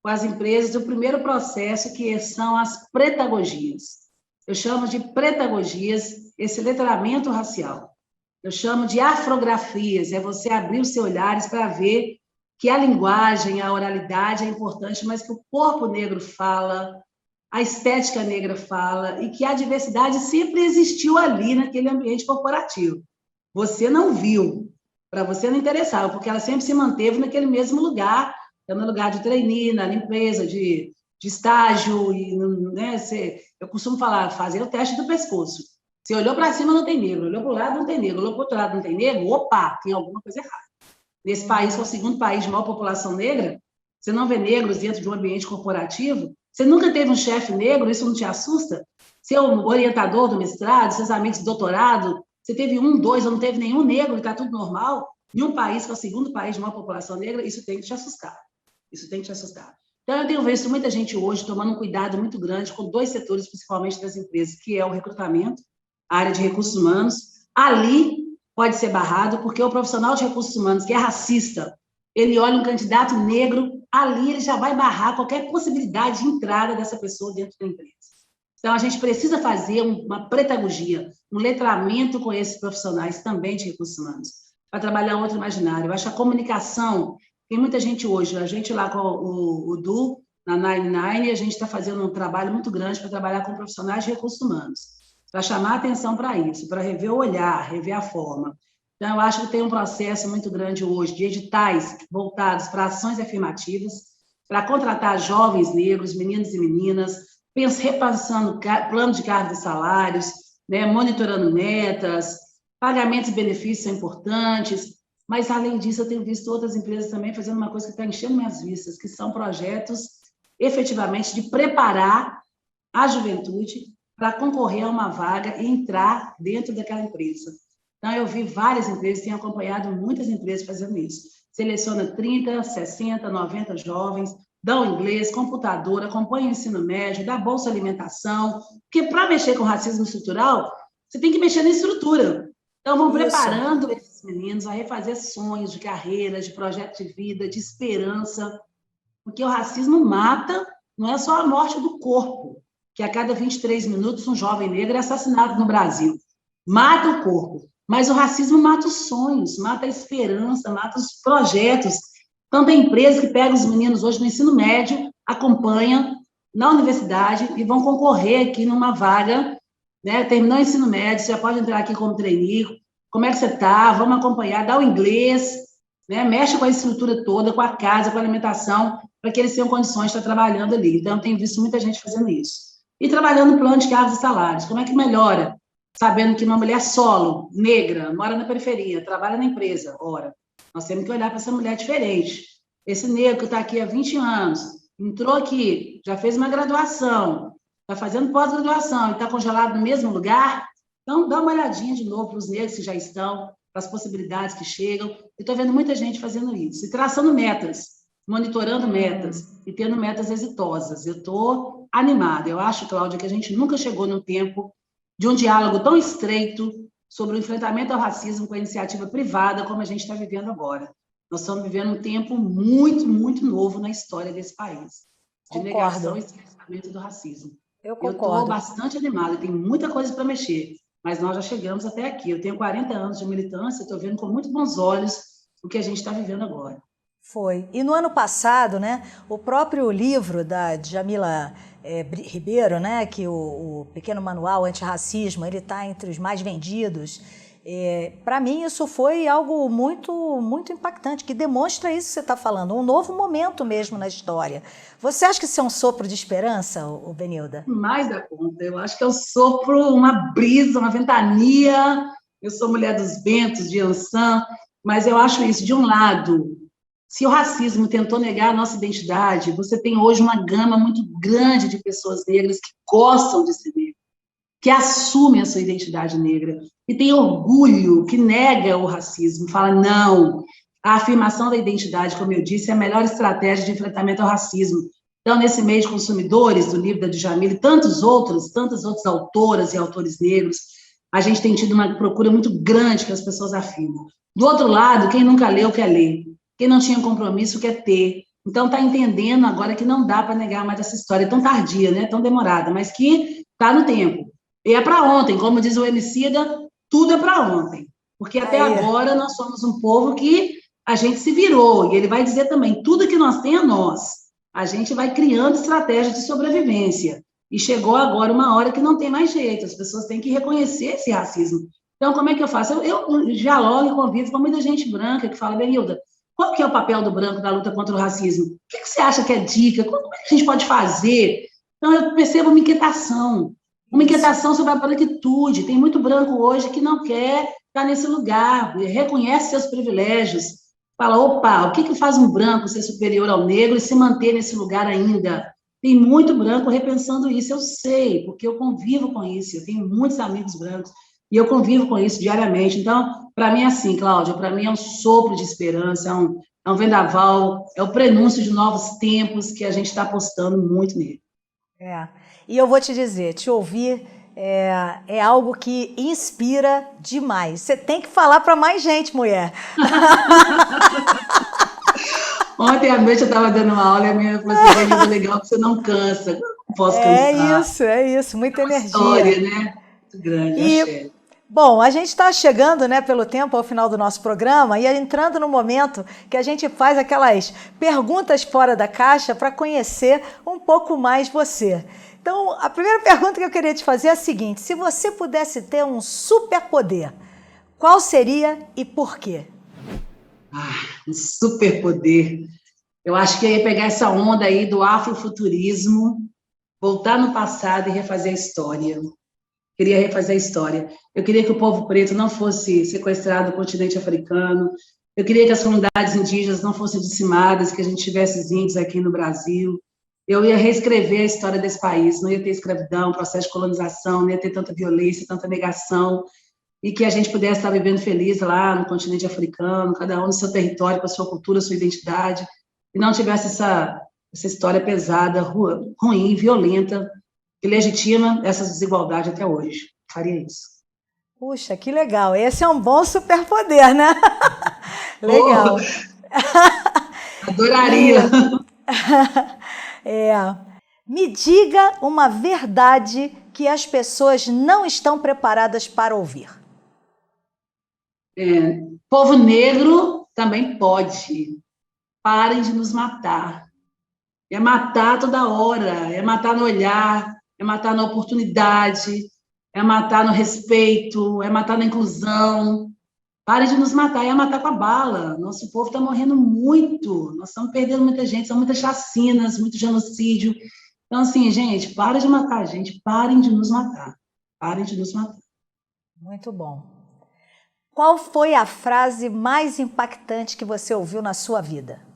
com as empresas do primeiro processo, que são as pretagogias. Eu chamo de pretagogias esse letramento racial. Eu chamo de afrografias, é você abrir os seus olhares para ver que a linguagem, a oralidade é importante, mas que o corpo negro fala, a estética negra fala, e que a diversidade sempre existiu ali, naquele ambiente corporativo. Você não viu, para você não interessava, porque ela sempre se manteve naquele mesmo lugar, no lugar de trainee, na limpeza, de estágio, e, né, eu costumo falar, fazer o teste do pescoço. Você olhou para cima, não tem negro, olhou para o lado, não tem negro, olhou para o outro lado, não tem negro, opa, tem alguma coisa errada. Nesse país, que é o segundo país de maior população negra, você não vê negros dentro de um ambiente corporativo, você nunca teve um chefe negro, isso não te assusta? Seu orientador do mestrado, seus amigos de doutorado, você teve um, dois, ou não teve nenhum negro e está tudo normal? Em um país que é o segundo país de maior população negra, isso tem que te assustar. Isso tem que te assustar. Então, eu tenho visto muita gente hoje tomando um cuidado muito grande com dois setores, principalmente das empresas, que é o recrutamento, a área de recursos humanos. Ali pode ser barrado, porque o profissional de recursos humanos, que é racista, ele olha um candidato negro, ali ele já vai barrar qualquer possibilidade de entrada dessa pessoa dentro da empresa. Então, a gente precisa fazer uma pedagogia, um letramento com esses profissionais também de recursos humanos, para trabalhar outro imaginário. Eu acho que a comunicação, tem muita gente hoje, a gente lá com o Du, na Nine, a gente está fazendo um trabalho muito grande para trabalhar com profissionais de recursos humanos, para chamar atenção para isso, para rever o olhar, rever a forma. Então, eu acho que tem um processo muito grande hoje de editais voltados para ações afirmativas, para contratar jovens negros, meninos e meninas, repassando plano de cargos e salários, né, monitorando metas, pagamentos e benefícios são importantes, mas, além disso, eu tenho visto outras empresas também fazendo uma coisa que está enchendo minhas vistas, que são projetos, efetivamente, de preparar a juventude para concorrer a uma vaga e entrar dentro daquela empresa. Então, eu vi várias empresas, tenho acompanhado muitas empresas fazendo isso. Seleciona 30, 60, 90 jovens, dá o inglês, computador, acompanha o ensino médio, dá bolsa alimentação, porque para mexer com racismo estrutural, você tem que mexer na estrutura. Então, vão preparando esses meninos a refazer sonhos de carreira, de projeto de vida, de esperança, porque o racismo mata, não é só a morte do corpo, que a cada 23 minutos um jovem negro é assassinado no Brasil. Mata o corpo, mas o racismo mata os sonhos, mata a esperança, mata os projetos. Então, tem empresas que pegam os meninos hoje no ensino médio, acompanham na universidade e vão concorrer aqui numa vaga, né? Terminou o ensino médio, você já pode entrar aqui como trainee, como é que você está, vamos acompanhar, dá o inglês, né? Mexe com a estrutura toda, com a casa, com a alimentação, para que eles tenham condições de estar trabalhando ali. Então, eu tenho visto muita gente fazendo isso. E trabalhando no plano de cargos e salários, como é que melhora? Sabendo que uma mulher solo, negra, mora na periferia, trabalha na empresa, ora, nós temos que olhar para essa mulher diferente. Esse negro que está aqui há 20 anos, entrou aqui, já fez uma graduação, está fazendo pós-graduação e está congelado no mesmo lugar, então dá uma olhadinha de novo para os negros que já estão, para as possibilidades que chegam. Eu estou vendo muita gente fazendo isso, e traçando metas, monitorando metas e tendo metas exitosas. Eu estou animada. Eu acho, Cláudia, que a gente nunca chegou no tempo de um diálogo tão estreito sobre o enfrentamento ao racismo com a iniciativa privada como a gente está vivendo agora. Nós estamos vivendo um tempo muito, muito novo na história desse país, de negação e silenciamento do racismo. Eu estou bastante animada, tem muita coisa para mexer, mas nós já chegamos até aqui. Eu tenho 40 anos de militância, estou vendo com muito bons olhos o que a gente está vivendo agora. Foi. E no ano passado, né, o próprio livro da Djamila Ribeiro, né, que o Pequeno Manual Antirracismo, ele está entre os mais vendidos. Para mim, isso foi algo muito, muito impactante, que demonstra isso que você está falando, um novo momento mesmo na história. Você acha que isso é um sopro de esperança, Benilda? Mais da conta. Eu acho que é um sopro, uma brisa, uma ventania. Eu sou mulher dos ventos, de Ansan, mas eu acho isso, de um lado, se o racismo tentou negar a nossa identidade, você tem hoje uma gama muito grande de pessoas negras que gostam de ser negras, que assumem a sua identidade negra, e tem orgulho, que nega o racismo, fala, não, a afirmação da identidade, como eu disse, é a melhor estratégia de enfrentamento ao racismo. Então, nesse meio de consumidores do livro da Djamila e tantas outras autoras e autores negros, a gente tem tido uma procura muito grande que as pessoas afirmam. Do outro lado, quem nunca leu quer ler. Quem não tinha compromisso quer ter. Então, está entendendo agora que não dá para negar mais essa história tão tardia, né? Tão demorada, mas que está no tempo. E é para ontem, como diz o Emicida, tudo é para ontem. Porque até agora nós somos um povo que a gente se virou. E ele vai dizer também, tudo que nós temos é nós. A gente vai criando estratégias de sobrevivência. E chegou agora uma hora que não tem mais jeito. As pessoas têm que reconhecer esse racismo. Então, como é que eu faço? Eu dialogo e convivo com muita gente branca que fala, Benilda, qual que é o papel do branco na luta contra o racismo? O que você acha que é dica? Como é que a gente pode fazer? Então, eu percebo uma inquietação sobre a branquitude. Tem muito branco hoje que não quer estar nesse lugar, reconhece seus privilégios, fala, opa, o que faz um branco ser superior ao negro e se manter nesse lugar ainda? Tem muito branco repensando isso, eu sei, porque eu convivo com isso, eu tenho muitos amigos brancos. E eu convivo com isso diariamente. Então, para mim é assim, Cláudia, para mim é um sopro de esperança, é um vendaval, é o prenúncio de novos tempos que a gente está apostando muito nele. É. E eu vou te dizer, te ouvir é algo que inspira demais. Você tem que falar para mais gente, mulher. Ontem à noite eu estava dando uma aula e a minha falou assim, Denilda, legal que você não cansa. Eu não posso cansar. É isso, muita É uma energia. história, né? Muito grande, E, axé. bom, a gente está chegando, né, pelo tempo ao final do nosso programa e entrando no momento que a gente faz aquelas perguntas fora da caixa para conhecer um pouco mais você. Então, a primeira pergunta que eu queria te fazer é a seguinte: se você pudesse ter um superpoder, qual seria e por quê? Um superpoder. Eu acho que eu ia pegar essa onda aí do afrofuturismo, voltar no passado e refazer a história. Queria refazer a história. Eu queria que o povo preto não fosse sequestrado do continente africano. Eu queria que as comunidades indígenas não fossem dizimadas, que a gente tivesse os índios aqui no Brasil. Eu ia reescrever a história desse país. Não ia ter escravidão, processo de colonização, não ia ter tanta violência, tanta negação, e que a gente pudesse estar vivendo feliz lá no continente africano, cada um no seu território, com a sua cultura, a sua identidade, e não tivesse essa história pesada, ruim, violenta, que legitima essas desigualdades até hoje. Faria isso. Puxa, que legal. Esse é um bom superpoder, né? Oh, Legal. E adoraria. é, me diga uma verdade que as pessoas não estão preparadas para ouvir. Povo negro também pode. Parem de nos matar. É matar toda hora, é matar no olhar, é matar na oportunidade, é matar no respeito, é matar na inclusão. Parem de nos matar, é matar com a bala. Nosso povo está morrendo muito, nós estamos perdendo muita gente, são muitas chacinas, muito genocídio. Então, assim, gente, parem de matar a gente, parem de nos matar. Parem de nos matar. Muito bom. Qual foi a frase mais impactante que você ouviu na sua vida?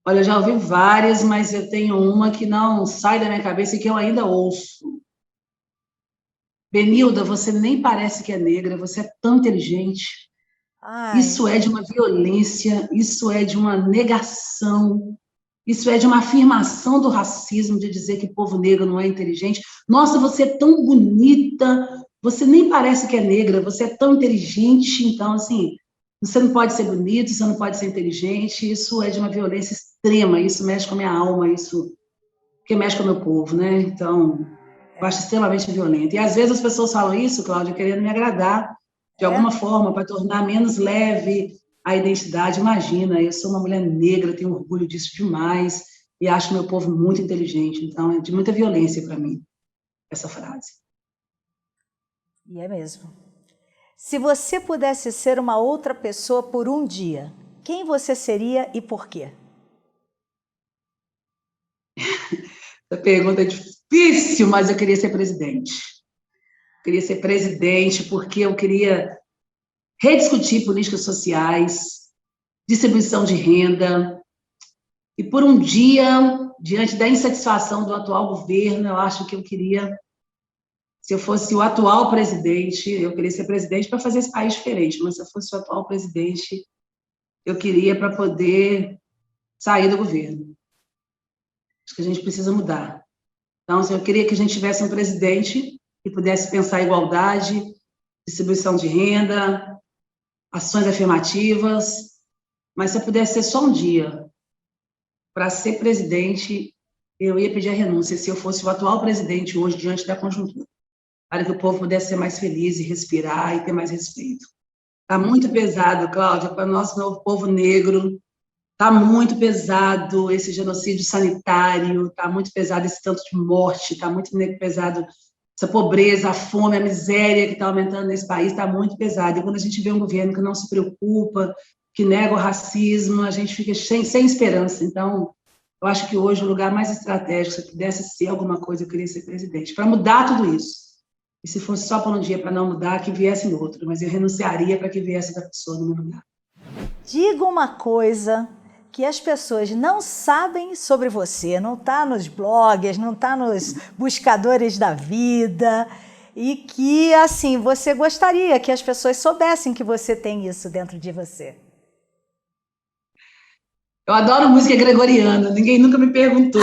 Olha, eu já ouvi várias, mas eu tenho uma que não sai da minha cabeça e que eu ainda ouço. Benilda, você nem parece que é negra, você é tão inteligente. Ai, Isso é de uma violência, isso é de uma negação, isso é de uma afirmação do racismo, de dizer que o povo negro não é inteligente. Nossa, você é tão bonita, você nem parece que é negra, você é tão inteligente. Então, assim, você não pode ser bonito, você não pode ser inteligente. Isso é de uma violência extrema, isso mexe com a minha alma, isso que mexe com o meu povo, né? Então, eu acho extremamente violento. E às vezes as pessoas falam isso, Cláudia, querendo me agradar de alguma é? forma, para tornar menos leve a identidade. Imagina, eu sou uma mulher negra, tenho orgulho disso demais, e acho meu povo muito inteligente. Então, é de muita violência para mim, essa frase. E é mesmo. Se você pudesse ser uma outra pessoa por um dia, quem você seria e por quê? Essa pergunta é difícil, mas eu queria ser presidente. Eu queria ser presidente porque eu queria rediscutir políticas sociais, distribuição de renda, e por um dia, diante da insatisfação do atual governo, eu acho que eu queria, se eu fosse o atual presidente, eu queria ser presidente para fazer esse país diferente, mas se eu fosse o atual presidente, eu queria para poder sair do governo. Acho que a gente precisa mudar. Então, eu queria que a gente tivesse um presidente que pudesse pensar igualdade, distribuição de renda, ações afirmativas, mas se eu pudesse ser só um dia para ser presidente, eu ia pedir a renúncia se eu fosse o atual presidente hoje, diante da conjuntura, para que o povo pudesse ser mais feliz e respirar e ter mais respeito. Está muito pesado, Cláudia, para o nosso novo povo negro, está muito pesado esse genocídio sanitário, está muito pesado esse tanto de morte, está muito pesado essa pobreza, a fome, a miséria que está aumentando nesse país, está muito pesado. E quando a gente vê um governo que não se preocupa, que nega o racismo, a gente fica sem esperança. Então, eu acho que hoje o lugar mais estratégico, se eu pudesse ser alguma coisa, eu queria ser presidente, para mudar tudo isso. E se fosse só por um dia para não mudar, que viesse outro, mas eu renunciaria para que viesse outra pessoa no meu lugar. Diga uma coisa que as pessoas não sabem sobre você, não está nos blogs, não está nos buscadores da vida, e que, assim, você gostaria que as pessoas soubessem que você tem isso dentro de você. Eu adoro música gregoriana, ninguém nunca me perguntou,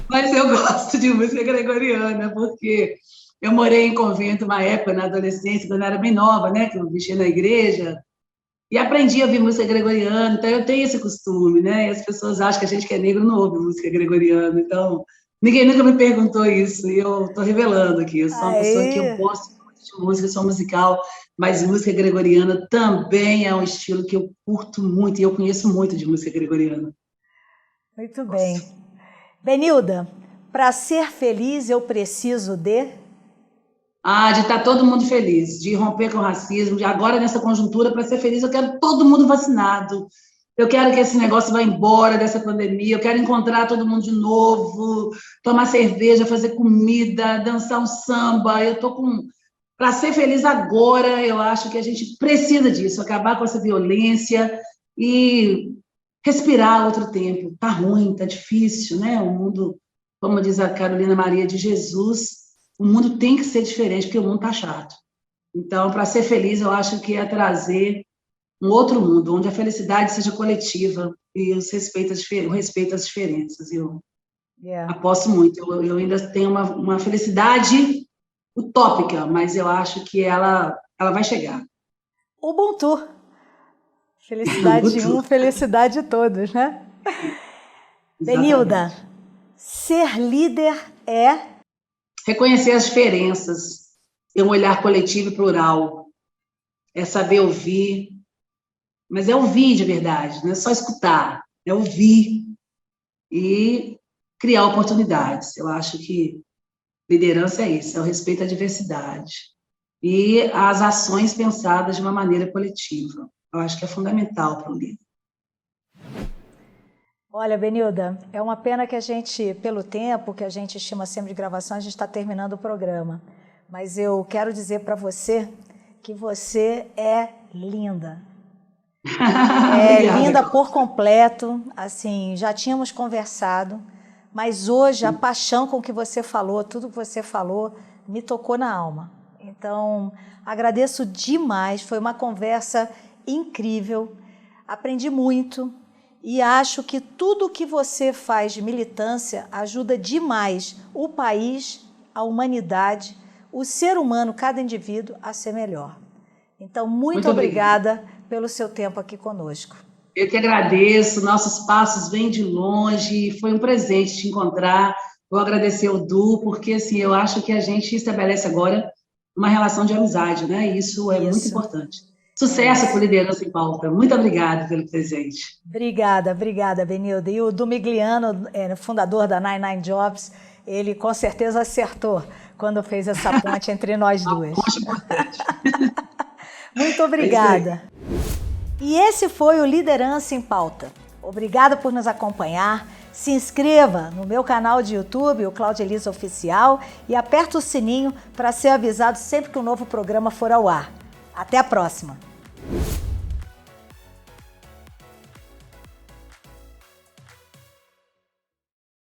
mas eu gosto de música gregoriana, porque eu morei em convento uma época, na adolescência, quando eu era bem nova, né, que eu mexia na igreja, e aprendi a ouvir música gregoriana, então eu tenho esse costume, né, e as pessoas acham que a gente que é negro não ouve música gregoriana, então ninguém nunca me perguntou isso, e eu estou revelando aqui, eu sou uma pessoa que eu Aí, gosto muito de música, sou musical, mas música gregoriana também é um estilo que eu curto muito, e eu conheço muito de música gregoriana. muito bem. Benilda, para ser feliz eu preciso de... Ah, de estar todo mundo feliz, de romper com o racismo, de agora nessa conjuntura, para ser feliz, eu quero todo mundo vacinado. Eu quero que esse negócio vá embora dessa pandemia, eu quero encontrar todo mundo de novo, tomar cerveja, fazer comida, dançar um samba. Eu tô com para ser feliz agora, eu acho que a gente precisa disso, acabar com essa violência e respirar outro tempo. Tá ruim, tá difícil, né? O mundo, como diz a Carolina Maria de Jesus, o mundo tem que ser diferente, porque o mundo tá chato. Então, para ser feliz, eu acho que é trazer um outro mundo, onde a felicidade seja coletiva e o respeito às diferenças. Eu Yeah. aposto muito. Eu ainda tenho uma felicidade utópica, mas eu acho que ela vai chegar. Ubuntu. Felicidade de um, felicidade de todos, né? Benilda, Exatamente. ser líder é... Reconhecer as diferenças, ter um olhar coletivo e plural, é saber ouvir, mas é ouvir de verdade, não é só escutar, é ouvir e criar oportunidades. Eu acho que liderança é isso, é o respeito à diversidade e as ações pensadas de uma maneira coletiva. Eu acho que é fundamental para o líder. Olha, Benilda, é uma pena que a gente, pelo tempo que a gente estima sempre de gravação, a gente está terminando o programa. Mas eu quero dizer para você que você é linda. É linda Obrigada. por completo, assim, já tínhamos conversado, mas hoje a paixão com que você falou, tudo que você falou, me tocou na alma. Então, agradeço demais, foi uma conversa incrível, aprendi muito e acho que tudo que você faz de militância ajuda demais o país, a humanidade, o ser humano, cada indivíduo, a ser melhor. Então, muito Muito obrigada. obrigada pelo seu tempo aqui conosco. Eu que agradeço, nossos passos vêm de longe, foi um presente te encontrar. Vou agradecer o Du, porque assim, eu acho que a gente estabelece agora uma relação de amizade, né? E isso é muito Isso, importante. é Sucesso por isso. Liderança em Pauta. Muito obrigada pelo presente. Obrigada, Benilda. E o Dumigliano, fundador da 99 Jobs, ele com certeza acertou quando fez essa ponte entre nós duas. Ponto importante. Muito É isso aí. obrigada. E esse foi o Liderança em Pauta. Obrigada por nos acompanhar. Se inscreva no meu canal de YouTube, o Cláudia Elisa Oficial, e aperta o sininho para ser avisado sempre que um novo programa for ao ar. Até a próxima!